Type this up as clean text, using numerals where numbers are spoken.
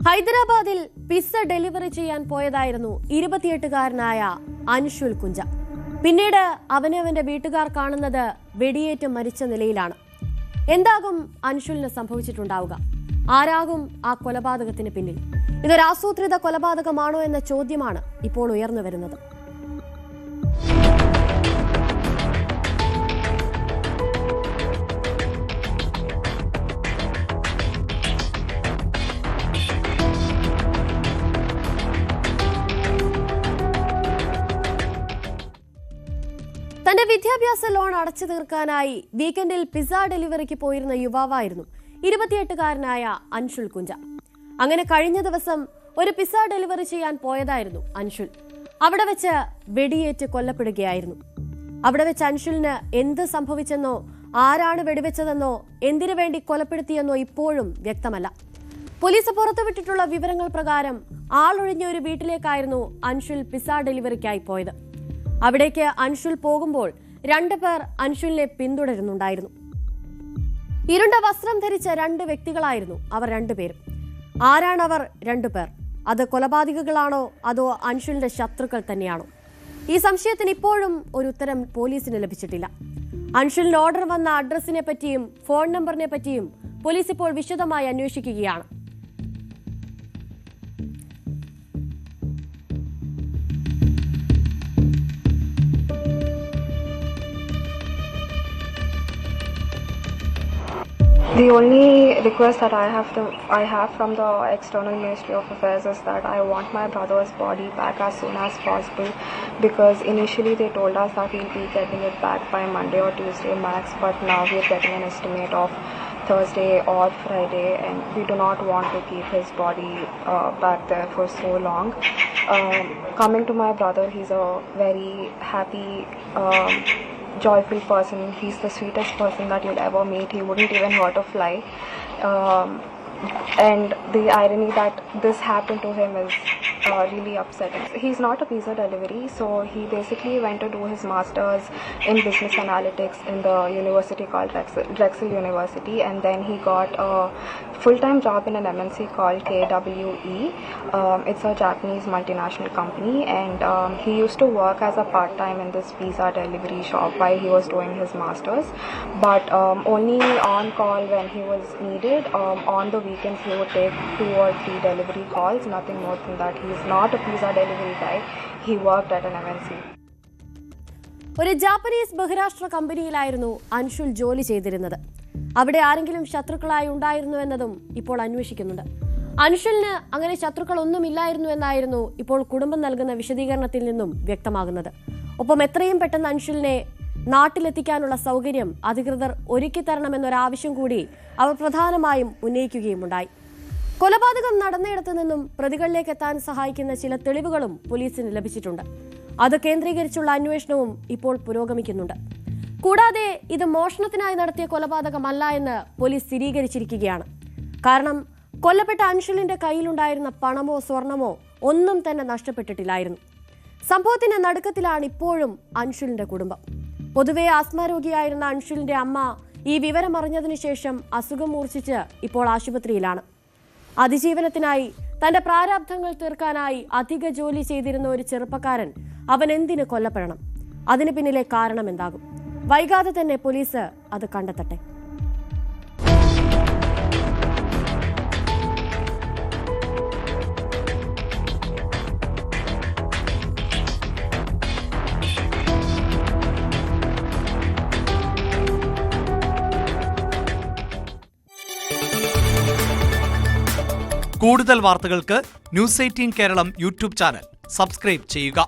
ഹൈദരാബാദിൽ pizza delivery ചെയ്യാൻ പോയതായിരുന്നു 28-കാരനായ അൻഷുൽ കുഞ്ച. പിന്നീട് അവന്റെ വീട്ടുകാർ കാണുന്നത് വെടിയേറ്റ് മരിച്ച നിലയിലാണ്. എന്താകും അൻഷുലിന് സംഭവിച്ചിട്ടുണ്ടാവുക? ആരാകും ആ കൊലപാതകത്തിന് പിന്നിൽ? ഇതൊരു ആസൂത്രിത കൊലപാതകമാണോ എന്ന ചോദ്യമാണ് ഇപ്പോൾ ഉയർന്നു വരുന്നത്. തന്റെ വിദ്യാഭ്യാസ ലോൺ അടച്ചു തീർക്കാനായി വീക്കെൻഡിൽ പിസ്സ ഡെലിവറിക്ക് പോയിരുന്ന യുവാവായിരുന്നു 28-കാരനായ അൻഷുൽ കുഞ്ച. അങ്ങനെ കഴിഞ്ഞ ദിവസം ഒരു പിസ്സ ഡെലിവറി ചെയ്യാൻ പോയതായിരുന്നു അൻഷുൽ. അവിടെ വെച്ച് വെടിയേറ്റ് കൊല്ലപ്പെടുകയായിരുന്നു. അവിടെ വെച്ച് അൻഷുലിന് എന്ത് സംഭവിച്ചെന്നോ, ആരാണ് വെടിവെച്ചതെന്നോ, എന്തിനു വേണ്ടി കൊലപ്പെടുത്തിയെന്നോ ഇപ്പോഴും വ്യക്തമല്ല. പോലീസ് പുറത്തുവിട്ടിട്ടുള്ള വിവരങ്ങൾ പ്രകാരം ആളൊഴിഞ്ഞ ഒരു വീട്ടിലേക്കായിരുന്നു അൻഷുൽ പിസ്സ ഡെലിവറിക്കായി പോയത്. അവിടേക്ക് അൻഷുൽ പോകുമ്പോൾ 2 പേർ അൻഷുലിനെ പിന്തുടരുന്നുണ്ടായിരുന്നു. ഇരുണ്ട വസ്ത്രം ധരിച്ച 2 വ്യക്തികളായിരുന്നു അവർ 2 പേരും. ആരാണവർ 2 പേർ? അത് കൊലപാതകികളാണോ അതോ അൻഷുലിന്റെ ശത്രുക്കൾ തന്നെയാണോ? ഈ സംശയത്തിന് ഇപ്പോഴും ഒരു ഉത്തരം പോലീസിന് ലഭിച്ചിട്ടില്ല. അൻഷുലിന് ഓർഡർ വന്ന അഡ്രസ്സിനെ പറ്റിയും ഫോൺ നമ്പറിനെ പറ്റിയും പോലീസ് ഇപ്പോൾ വിശദമായി അന്വേഷിക്കുകയാണ്. The only request that I have from the External Ministry of Affairs is that I want my brother's body back as soon as possible, because initially they told us that we'll be getting it back by Monday or Tuesday max, but now we're getting an estimate of Thursday or Friday, and we do not want to keep his body back there for so long. Coming to my brother, he's a very happy, joyful person. He's the sweetest person that you'll ever meet. He wouldn't even hurt a fly. And the irony that this happened to him is really upsetting. He's not a pizza delivery, so he basically went to do his master's in business analytics in the university called Drexel University, and then he got a full-time job in an MNC called KWE. It's a Japanese multinational company, and he used to work as a part-time in this pizza delivery shop while he was doing his master's, but only on call when he was needed. On the weekends he would take 2 or 3 delivery calls, nothing more than that. He is not a pizza delivery guy. He worked at an MNC. ഒരു Japanese ബഹിരാഷ്ട്ര കമ്പനിയിലായിരുന്നു Anshul ജോലി ചെയ്തിരുന്നത്. അവിടെ ആരെങ്കിലും ശത്രുക്കളായി ഉണ്ടായിരുന്നു എന്നതും ഇപ്പോൾ അന്വേഷിക്കുന്നുണ്ട്. അൻഷുലിന് അങ്ങനെ ശത്രുക്കളൊന്നുമില്ലായിരുന്നു എന്നായിരുന്നു ഇപ്പോൾ കുടുംബം നൽകുന്ന വിശദീകരണത്തിൽ നിന്നും വ്യക്തമാകുന്നത്. ഒപ്പം എത്രയും പെട്ടെന്ന് അൻഷുലിനെ നാട്ടിലെത്തിക്കാനുള്ള സൗകര്യം അധികൃതർ ഒരുക്കി തരണമെന്നൊരാവശ്യം കൂടി അവർ പ്രധാനമായും ഉന്നയിക്കുകയുമുണ്ടായി. കൊലപാതകം നടന്നിടത്തു നിന്നും പ്രതികളിലേക്ക് എത്താൻ സഹായിക്കുന്ന ചില തെളിവുകളും പോലീസിന് ലഭിച്ചിട്ടുണ്ട്. അത് കേന്ദ്രീകരിച്ചുള്ള അന്വേഷണവും ഇപ്പോൾ പുരോഗമിക്കുന്നുണ്ട്. കൂടാതെ ഇത് മോഷണത്തിനായി നടത്തിയ കൊലപാതകമല്ല എന്ന് പോലീസ് സ്ഥിരീകരിച്ചിരിക്കുകയാണ്. കാരണം കൊല്ലപ്പെട്ട അൻഷുലിന്റെ കയ്യിലുണ്ടായിരുന്ന പണമോ സ്വർണമോ ഒന്നും തന്നെ നഷ്ടപ്പെട്ടിട്ടില്ലായിരുന്നു. സംഭവത്തിന്റെ നടുക്കത്തിലാണ് ഇപ്പോഴും അൻഷുലിന്റെ കുടുംബം. പൊതുവെ ആസ്മാരോഗിയായിരുന്ന അൻഷുലിന്റെ അമ്മ ഈ വിവരം അറിഞ്ഞതിനു ശേഷം അസുഖം മൂർച്ഛിച്ച് ഇപ്പോൾ ആശുപത്രിയിലാണ്. അതിജീവനത്തിനായി തന്റെ പ്രാരാബ്ധങ്ങൾ തീർക്കാനായി അധിക ജോലി ചെയ്തിരുന്ന ഒരു ചെറുപ്പക്കാരൻ അവൻ എന്തിന് കൊല്ലപ്പെടണം? അതിന് പിന്നിലെ കാരണം എന്താകും? വൈകാതെ തന്നെ പോലീസ് അത് കണ്ടെത്തട്ടെ. കൂടുതൽ വാർത്തകൾക്ക് News 18 Keralam YouTube channel subscribe ചെയ്യുക.